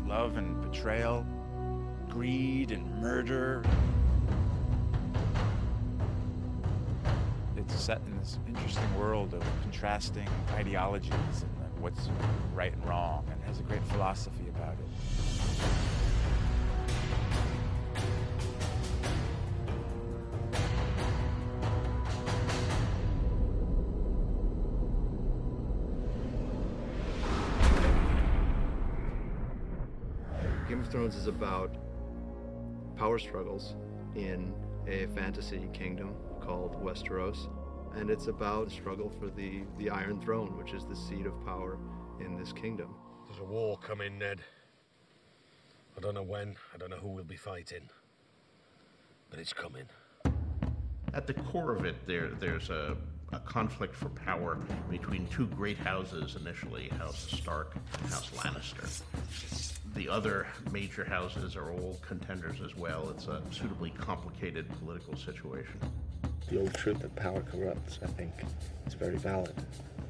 love and betrayal, greed and murder. It's set in this interesting world of contrasting ideologies and what's right and wrong, and has a great philosophy about it. Game of Thrones is about power struggles in a fantasy kingdom called Westeros, and it's about the struggle for the Iron Throne, which is the seat of power in this kingdom. There's a war coming, Ned. I don't know when, I don't know who we'll be fighting, but it's coming. At the core of it, there's a conflict for power between two great houses initially, House Stark and House Lannister. The other major houses are all contenders as well. It's a suitably complicated political situation. The old truth that power corrupts, I think, is very valid,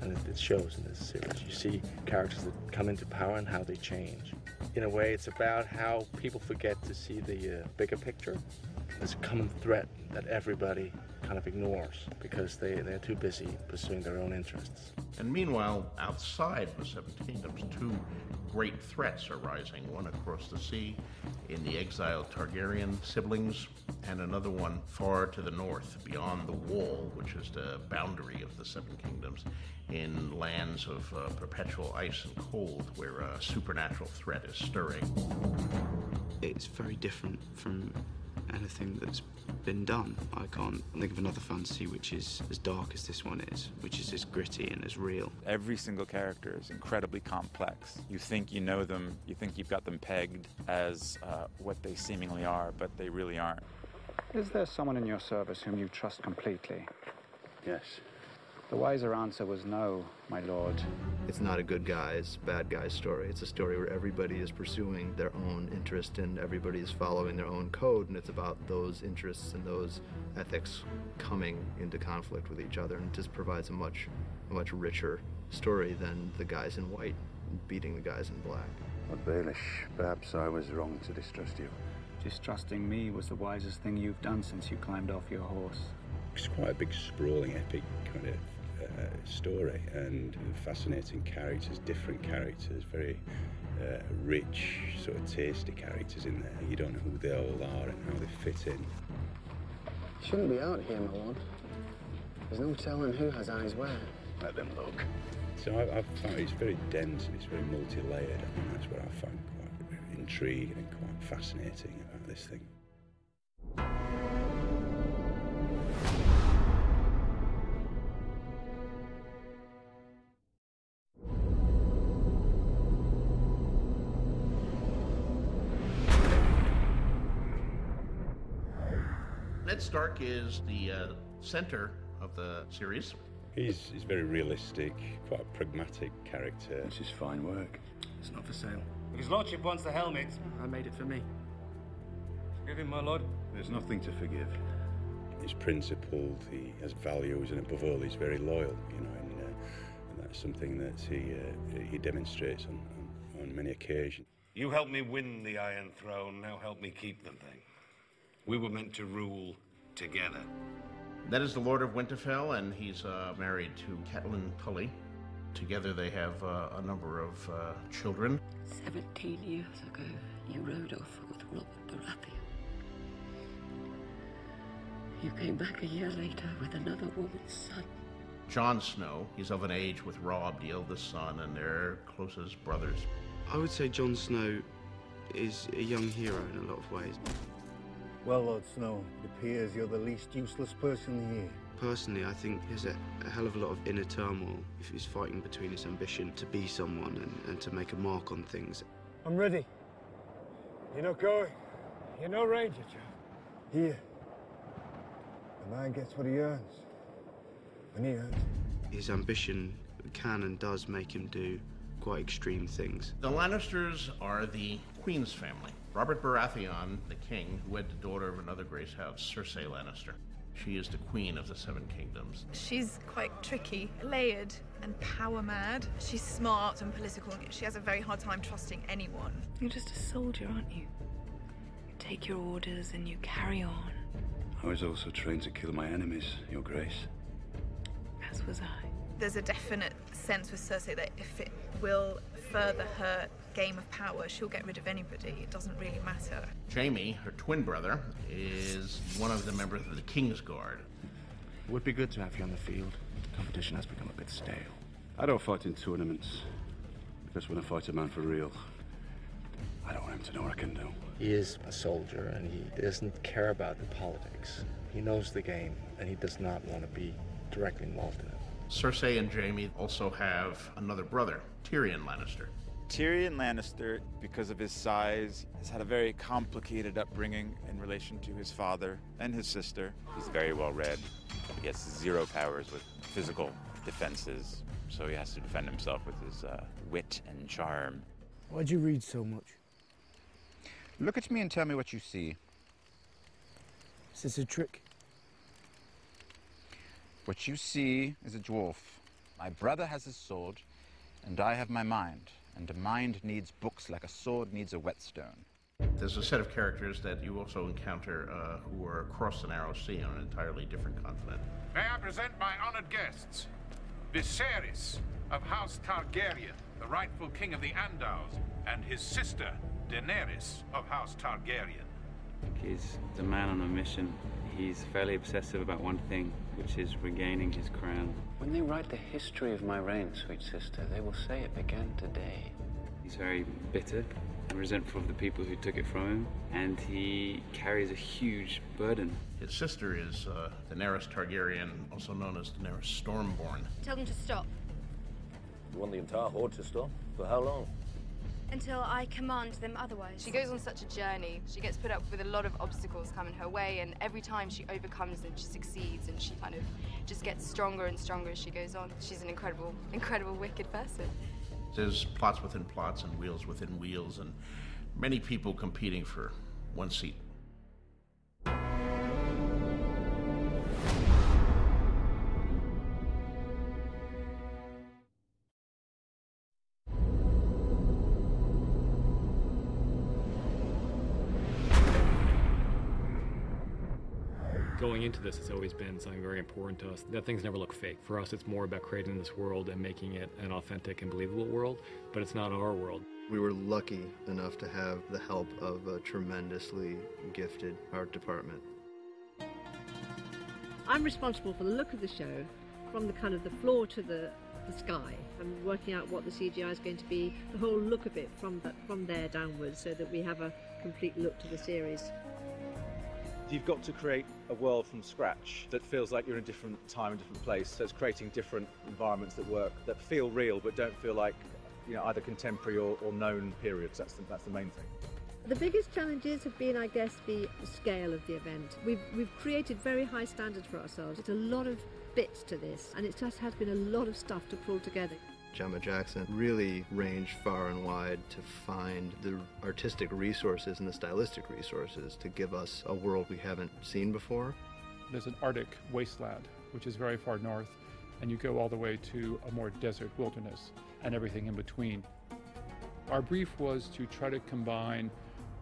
and it shows in this series. You see characters that come into power and how they change. In a way, it's about how people forget to see the bigger picture. There's a common threat that everybody kind of ignores because they're too busy pursuing their own interests. And meanwhile, outside the Seven Kingdoms, two great threats are rising. One across the sea in the exiled Targaryen siblings, and another one far to the north, beyond the Wall, which is the boundary of the Seven Kingdoms, in lands of perpetual ice and cold, where a supernatural threat is stirring. It's very different from anything that's been done. I can't think of another fantasy which is as dark as this one is, which is as gritty and as real. Every single character is incredibly complex. You think you know them, you think you've got them pegged as what they seemingly are, but they really aren't. Is there someone in your service whom you trust completely? Yes. The wiser answer was no, my lord. It's not a good guys, bad guys story. It's a story where everybody is pursuing their own interest and everybody is following their own code, and it's about those interests and those ethics coming into conflict with each other, and it just provides a much richer story than the guys in white beating the guys in black. Lord Baelish, perhaps I was wrong to distrust you. Distrusting me was the wisest thing you've done since you climbed off your horse. It's quite a big, sprawling, epic kind of story, and fascinating characters, different characters, very rich, sort of tasty characters in there. You don't know who they all are and how they fit in. Shouldn't be out here, my lord. There's no telling who has eyes where. Let them look. So I've found it's very dense and it's very multi-layered. I think that's what I found quite intriguing and quite fascinating about this thing. Ned Stark is the center of the series. He's very realistic, quite a pragmatic character. This is fine work. It's not for sale. His lordship wants the helmet. I made it for me. Forgive him, my lord. There's nothing to forgive. He's principled, he has values, and above all, he's very loyal, you know, and that's something that he demonstrates on many occasions. You helped me win the Iron Throne, now help me keep the thing. We were meant to rule together. That is the Lord of Winterfell, and he's married to Catelyn Tully. Together they have a number of children. 17 years ago, you rode off with Robert Baratheon. You came back a year later with another woman's son. Jon Snow, he's of an age with Robb, the eldest son, and they're closest brothers. I would say Jon Snow is a young hero in a lot of ways. Well, Lord Snow, it appears you're the least useless person here. Personally, I think there's a hell of a lot of inner turmoil if he's fighting between his ambition to be someone and to make a mark on things. I'm ready. You're not going. You're no ranger, chap. Here. The man gets what he earns. When he earns it. His ambition can and does make him do quite extreme things. The Lannisters are the Queen's family. Robert Baratheon, the king, who wed the daughter of another great house, Cersei Lannister. She is the queen of the Seven Kingdoms. She's quite tricky, layered, and power mad. She's smart and political. She has a very hard time trusting anyone. You're just a soldier, aren't you? You take your orders and you carry on. I was also trained to kill my enemies, Your Grace. As was I. There's a definite sense with Cersei that if it will further her game of power, she'll get rid of anybody. It doesn't really matter. Jaime, her twin brother, is one of the members of the King's Guard. It would be good to have you on the field. The competition has become a bit stale. I don't fight in tournaments, because when I fight a man for real, I don't want him to know what I can do. He is a soldier, and he doesn't care about the politics. He knows the game, and he does not want to be directly involved in it. Cersei and Jaime also have another brother, Tyrion Lannister. Tyrion Lannister, because of his size, has had a very complicated upbringing in relation to his father and his sister. He's very well read. He has 0 powers with physical defenses, so he has to defend himself with his wit and charm. Why'd you read so much? Look at me and tell me what you see. Is this a trick? What you see is a dwarf. My brother has his sword, and I have my mind. And a mind needs books like a sword needs a whetstone. There's a set of characters that you also encounter who are across the Narrow Sea on an entirely different continent. May I present my honored guests, Viserys of House Targaryen, the rightful king of the Andals, and his sister, Daenerys of House Targaryen. He's a man on a mission. He's fairly obsessive about one thing, which is regaining his crown. When they write the history of my reign, sweet sister, they will say it began today. He's very bitter and resentful of the people who took it from him, and he carries a huge burden. His sister is Daenerys Targaryen, also known as Daenerys Stormborn. Tell them to stop. You want the entire horde to stop? For how long? Until I command them otherwise. She goes on such a journey. She gets put up with a lot of obstacles coming her way, and every time she overcomes them, she succeeds, and she kind of just gets stronger and stronger as she goes on. She's an incredible, incredible, wicked person. There's plots within plots and wheels within wheels, and many people competing for one seat. Going into this, it's always been something very important to us, that things never look fake. For us, it's more about creating this world and making it an authentic and believable world, but it's not our world. We were lucky enough to have the help of a tremendously gifted art department. I'm responsible for the look of the show, from the kind of the floor to the sky. I'm working out what the CGI is going to be, the whole look of it from there downwards, so that we have a complete look to the series. You've got to create a world from scratch that feels like you're in a different time, a different place. So it's creating different environments that work, that feel real, but don't feel like, you know, either contemporary or known periods. That's the main thing. The biggest challenges have been, I guess, the scale of the event. We've created very high standards for ourselves. It's a lot of bits to this, and it just has been a lot of stuff to pull together. Gemma Jackson really ranged far and wide to find the artistic resources and the stylistic resources to give us a world we haven't seen before. There's an Arctic wasteland, which is very far north, and you go all the way to a more desert wilderness and everything in between. Our brief was to try to combine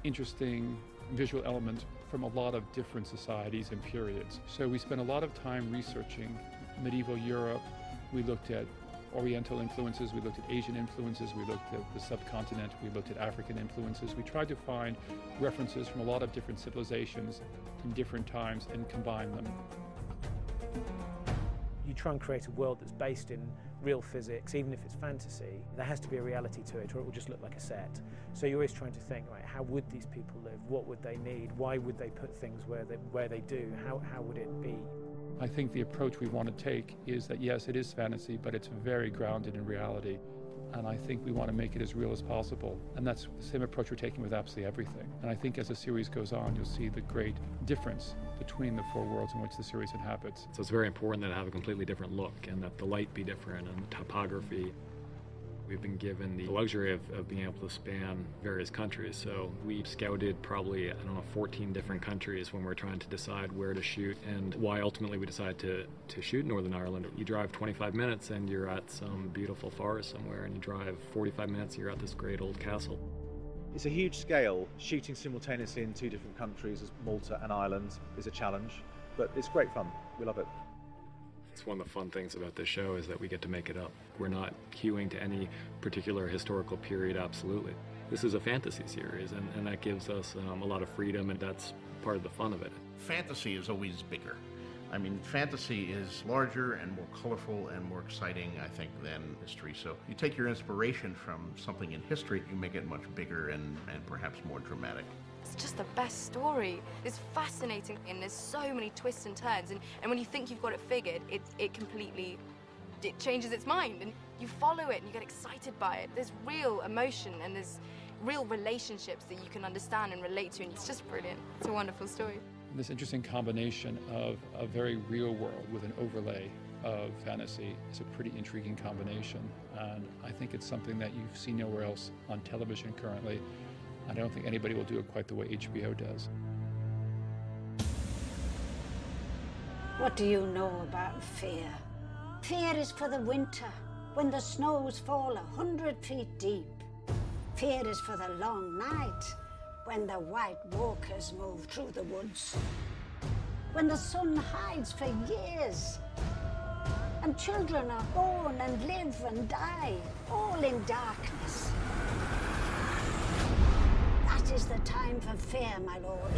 interesting visual elements from a lot of different societies and periods. So we spent a lot of time researching medieval Europe. We looked at Oriental influences, we looked at Asian influences, we looked at the subcontinent, we looked at African influences. We tried to find references from a lot of different civilizations in different times and combine them. You try and create a world that's based in real physics, even if it's fantasy. There has to be a reality to it, or it will just look like a set. So you're always trying to think, right, how would these people live? What would they need? Why would they put things where they do? How would it be? I think the approach we want to take is that, yes, it is fantasy, but it's very grounded in reality. And I think we want to make it as real as possible. And that's the same approach we're taking with absolutely everything. And I think as the series goes on, you'll see the great difference between the 4 worlds in which the series inhabits. So it's very important that it have a completely different look, and that the light be different, and the topography. We've been given the luxury of being able to span various countries. So we scouted probably, 14 different countries when we're trying to decide where to shoot, and why ultimately we decided to shoot Northern Ireland. You drive 25 minutes and you're at some beautiful forest somewhere, and you drive 45 minutes and you're at this great old castle. It's a huge scale. Shooting simultaneously in 2 different countries, as Malta and Ireland, is a challenge, but it's great fun. We love it. It's one of the fun things about this show is that we get to make it up. We're not hewing to any particular historical period, absolutely. This is a fantasy series, and that gives us a lot of freedom, and that's part of the fun of it. Fantasy is always bigger. I mean, fantasy is larger and more colorful and more exciting, I think, than history. So you take your inspiration from something in history, you make it much bigger and perhaps more dramatic. It's just the best story. It's fascinating, and there's so many twists and turns, and when you think you've got it figured, it completely changes its mind, and you follow it and you get excited by it. There's real emotion and there's real relationships that you can understand and relate to, and it's just brilliant. It's a wonderful story. This interesting combination of a very real world with an overlay of fantasy is a pretty intriguing combination, and I think it's something that you've seen nowhere else on television currently. I don't think anybody will do it quite the way HBO does. What do you know about fear? Fear is for the winter, when the snows fall 100 feet deep. Fear is for the long night, when the white walkers move through the woods. When the sun hides for years, and children are born and live and die, all in darkness. That is the time for fear, my lord.